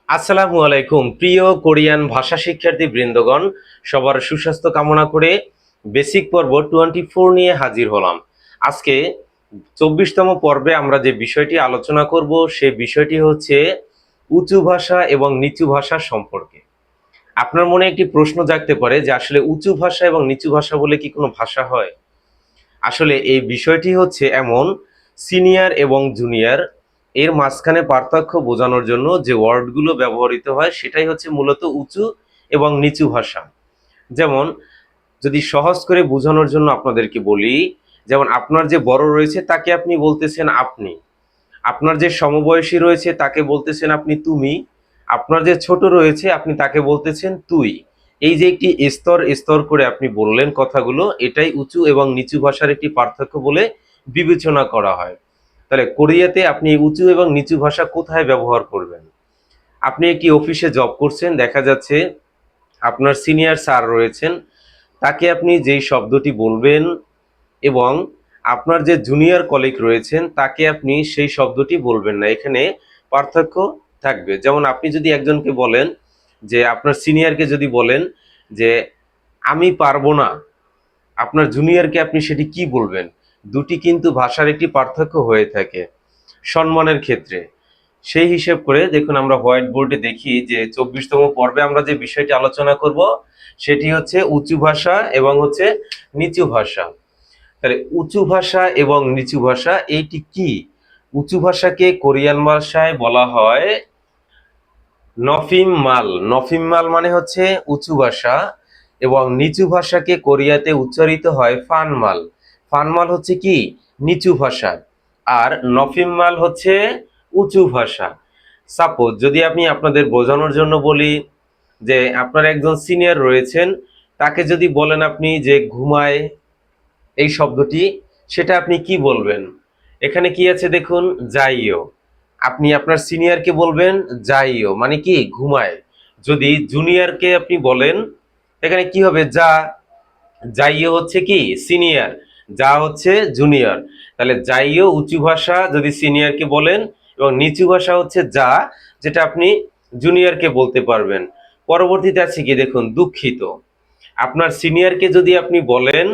আসসালামু আলাইকুম প্রিয় কোরিয়ান ভাষা শিক্ষার্থী বৃন্দগণ, সবার সুস্বাস্থ্য কামনা করে বেসিক পর্ব 24 নিয়ে হাজির হলাম। আজকে 24তম পর্বে আমরা যে বিষয়টি আলোচনা করব সেই বিষয়টি হচ্ছে উঁচু ভাষা এবং নিচু ভাষা সম্পর্কে। আপনার মনে একটি প্রশ্ন জাগতে পারে যে আসলে উঁচু ভাষা এবং নিচু ভাষা বলে কি কোনো ভাষা হয়? আসলে এই বিষয়টি হচ্ছে এমন, সিনিয়র এবং জুনিয়র এর মাঝখানে পার্থক্য বোঝানোর জন্য যে ওয়ার্ডগুলো ব্যবহৃত হয় সেটাই হচ্ছে মূলত উঁচু এবং নিচু ভাষা। যেমন যদি সহজ করে বোঝানোর জন্য আপনাদেরকে বলি, যেমন আপনার যে বড় রয়েছে তাকে আপনি বলতেছেন আপনি, আপনার যে সমবয়সী রয়েছে তাকে বলতেছেন আপনি তুমি, আপনার যে ছোট রয়েছে আপনি তাকে বলতেছেন তুই। এই যে একটি স্তর স্তর করে আপনি বললেন কথাগুলো, এটাই উঁচু এবং নিচু ভাষার একটি পার্থক্য বলে বিবেচনা করা হয়। তাহলে কোরিয়াতে আপনি উঁচু এবং নিচু ভাষা কোথায় ব্যবহার করবেন? আপনি একটি অফিসে জব করছেন, দেখা যাচ্ছে আপনার সিনিয়র স্যার রয়েছেন, তাকে আপনি যেই শব্দটি বলবেন এবং আপনার যে জুনিয়র কলিগ রয়েছেন তাকে আপনি সেই শব্দটি বলবেন না, এখানে পার্থক্য থাকবে। যেমন আপনি যদি একজনকে বলেন যে আপনার সিনিয়রকে যদি বলেন যে আমি পারবো না, আপনার জুনিয়রকে আপনি সেটি কি বলবেন? দুটি কিন্তু ভাষার একটি পার্থক্য হয়ে থাকে সম্মানের ক্ষেত্রে। সেই হিসেব করে দেখুন, আমরা হোয়াইট বোর্ডে দেখি যে 24তম পর্বে আমরা যে বিষয়টি আলোচনা করব সেটি হচ্ছে উঁচু ভাষা এবং হচ্ছে নিচু ভাষা। তাহলে উঁচু ভাষা এবং নিচু ভাষা এইটি কি? উঁচু ভাষাকে কোরিয়ান ভাষায় বলা হয় নফিম মাল। নফিম মাল মানে হচ্ছে উঁচু ভাষা, এবং নিচু ভাষাকে কোরিয়াতে উচ্চারিত হয় ফানমাল। ফানমাল হচ্ছে কি? নিচু ভাষা। আর নফিম মাল হচ্ছে উঁচু ভাষা। সাপোজ যদি আমি আপনাদের বোঝানোর জন্য বলি যে আপনার একজন সিনিয়র রয়েছেন, তাকে যদি বলেন আপনি যে ঘুমায় এই শব্দটি, সেটা আপনি কি বলবেন? এখানে কি আছে দেখুন, যাইও। আপনি আপনার সিনিয়রকে বলবেন যাইও মানে কি? ঘুমায়। যদি জুনিয়রকে আপনি বলেন, এখানে কি হবে? যা। যাইও হচ্ছে কি? সিনিয়র। যা হচ্ছে জুনিয়র। তাহলে যাইও উঁচু ভাষা যদি সিনিয়রকে বলেন, এবং নিচু ভাষা হচ্ছে যা, যেটা আপনি জুনিয়রকে বলতে পারবেন। পরবর্তীতে আছে কি দেখুন, দুঃখিত। আপনার সিনিয়রকে যদি আপনি বলেন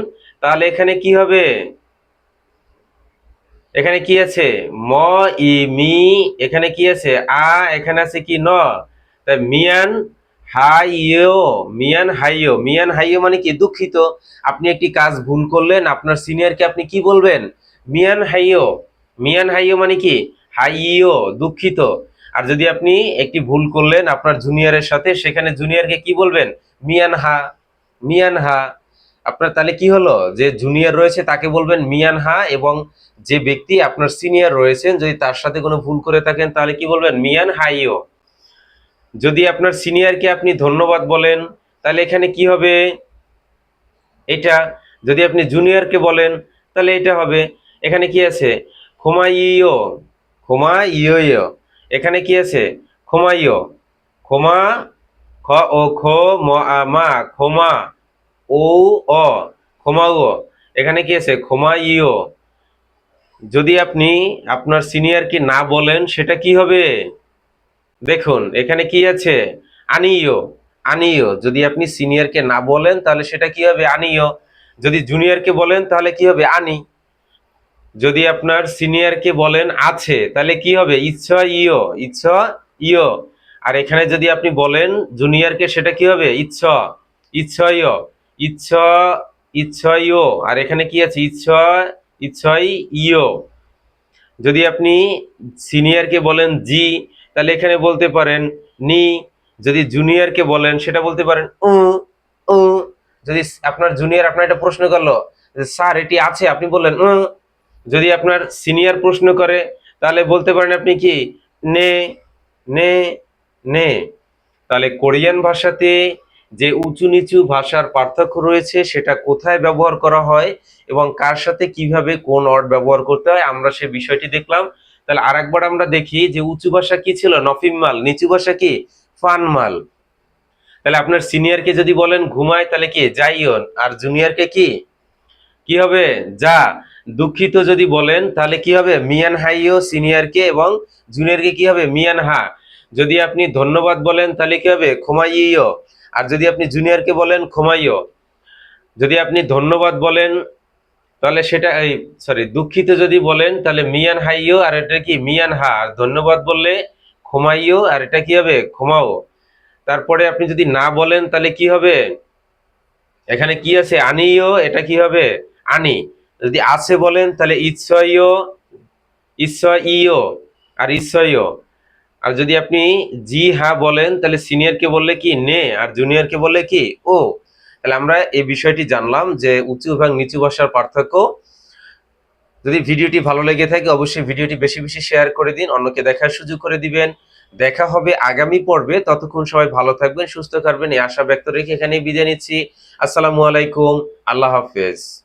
তাহলে এখানে কি হবে? এখানে কি আছে? ম ই মি, এখানে কি আছে? আ, এখানে আছে কি? ন। তাই মিয়ান হাইও, মিয়ান হাইও। মিয়ান হাইও মানে কি? দুঃখিত। আপনি একটি কাজ ভুল করলেন, আপনার সিনিয়রকে আপনি কি বলবেন? মিয়ান হাইও। মিয়ান হাইও মানে কি? হাইও, দুঃখিত। আর যদি আপনি একটি ভুল করলেন আপনার জুনিয়রের সাথে, সেখানে জুনিয়রকে কি বলবেন? মিয়ান হা। মিয়ান হা। আপনার তাহলে কি হলো, যে জুনিয়র রয়েছে তাকে বলবেন মিয়ান হা, এবং যে ব্যক্তি আপনার সিনিয়র রয়েছেন যদি তার সাথে কোনো ভুল করে থাকেন তাহলে কি বলবেন? মিয়ান হাইও। যদি আপনার সিনিয়রকে আপনি ধন্যবাদ বলেন তাহলে এখানে কি হবে? এটা। যদি আপনি জুনিয়রকে বলেন তাহলে এটা হবে। এখানে কি আছে? খোমাইও। খোমাইও। এখানে কি আছে? খোমাইও। খোমা, খ ও খো, ম আ মা, খোমা। ও অ, খোমাও। এখানে কি আছে? খোমাইও। যদি আপনি আপনার সিনিয়রকে না বলেন সেটা কি হবে? দেখুন এখানে কি আছে? আনিও। আনিও। যদি আপনি সিনিয়রকে না বলেন তাহলে সেটা কি হবে? আনিও। যদি জুনিয়রকে বলেন তাহলে কি হবে? আনি। যদি আপনার সিনিয়রকে বলেন আছে তাহলে কি হবে? ইচ্ছা ইও। ইচ্ছা ইও। আর এখানে যদি আপনি বলেন জুনিয়রকে সেটা কি হবে? ইচ্ছা। ইচ্ছা ইও। ইচ্ছা, ইচ্ছা ইও। আর এখানে কি আছে? ইচ্ছা, ইচ্ছাই ইও। যদি আপনি সিনিয়রকে বলেন জি, তাহলে এখানে বলতে পারেন নি। যদি জুনিয়রকে বলেন সেটা বলতে পারেন উ। উ। যদি আপনার জুনিয়র আপনার একটা প্রশ্ন করলো যে স্যার এটি আছে, আপনি বললেন উ। যদি আপনার সিনিয়র প্রশ্ন করে তাহলে বলতে পারেন আপনি কি? নে। নে। নে। তাহলে কোরিয়ান ভাষাতে যে উঁচু নিচু ভাষার পার্থক্য রয়েছে সেটা কোথায় ব্যবহার করা হয় এবং কার সাথে কিভাবে কোন ওয়ার্ড ব্যবহার করতে হয় আমরা সে বিষয়টি দেখলাম। তাহলে আরেকবার আমরা দেখি যে উঁচু ভাষা কি ছিল? নফিম মাল। নিচু ভাষা কি? ফান মাল। তাহলে আপনার সিনিয়রকে যদি বলেন ঘুমায় তাহলে কি? যাইয়ন। আর জুনিয়রকে কি? কি হবে? যা। দুঃখিত যদি বলেন তাহলে কি হবে? মিয়ান হাইও সিনিয়রকে, এবং জুনিয়রকে কি হবে? মিয়ান হা। যদি আপনি ধন্যবাদ বলেন তাহলে কি হবে? খোমাইয়ো। আর যদি আপনি জুনিয়রকে বলেন খোমাইয়ো। যদি আপনি ধন্যবাদ বলেন তাহলে সেটা এই সরি দুঃখিত যদি বলেন তাহলে মিয়ান হাইয়ো, আর এটা কি মিয়ান হা। আর ধন্যবাদ বললে খোমাইয়ো, আর এটা কি হবে? খোমাও। তারপরে আপনি যদি না বলেন তাহলে কি হবে? এখানে কি আছে? আনিও, এটা কি হবে? আনি। যদি আছে বলেন তাহলে ইচ্ছয়ও, ইচ্ছয়ও, আর ইচ্ছয়ও। আর যদি আপনি জি হ্যাঁ বলেন তাহলে সিনিয়রকে বললে কি নে, আর জুনিয়রকে বললে কি ও। তাহলে আমরা এই বিষয়টি জানলাম যে উঁচু এবং নিচু ভাষার পার্থক্য। যদি ভিডিওটি ভালো লেগে থাকে অবশ্যই ভিডিওটি বেশি বেশি শেয়ার করে দিন, অন্যকে দেখার সুযোগ করে দিবেন। দেখা হবে আগামী পর্বে, ততক্ষণ সবাই ভালো থাকবেন, সুস্থ থাকবেন এই আশা ব্যক্ত রেখে এখানেই বিদায় নিচ্ছি। আসসালামু আলাইকুম, আল্লাহ হাফেজ।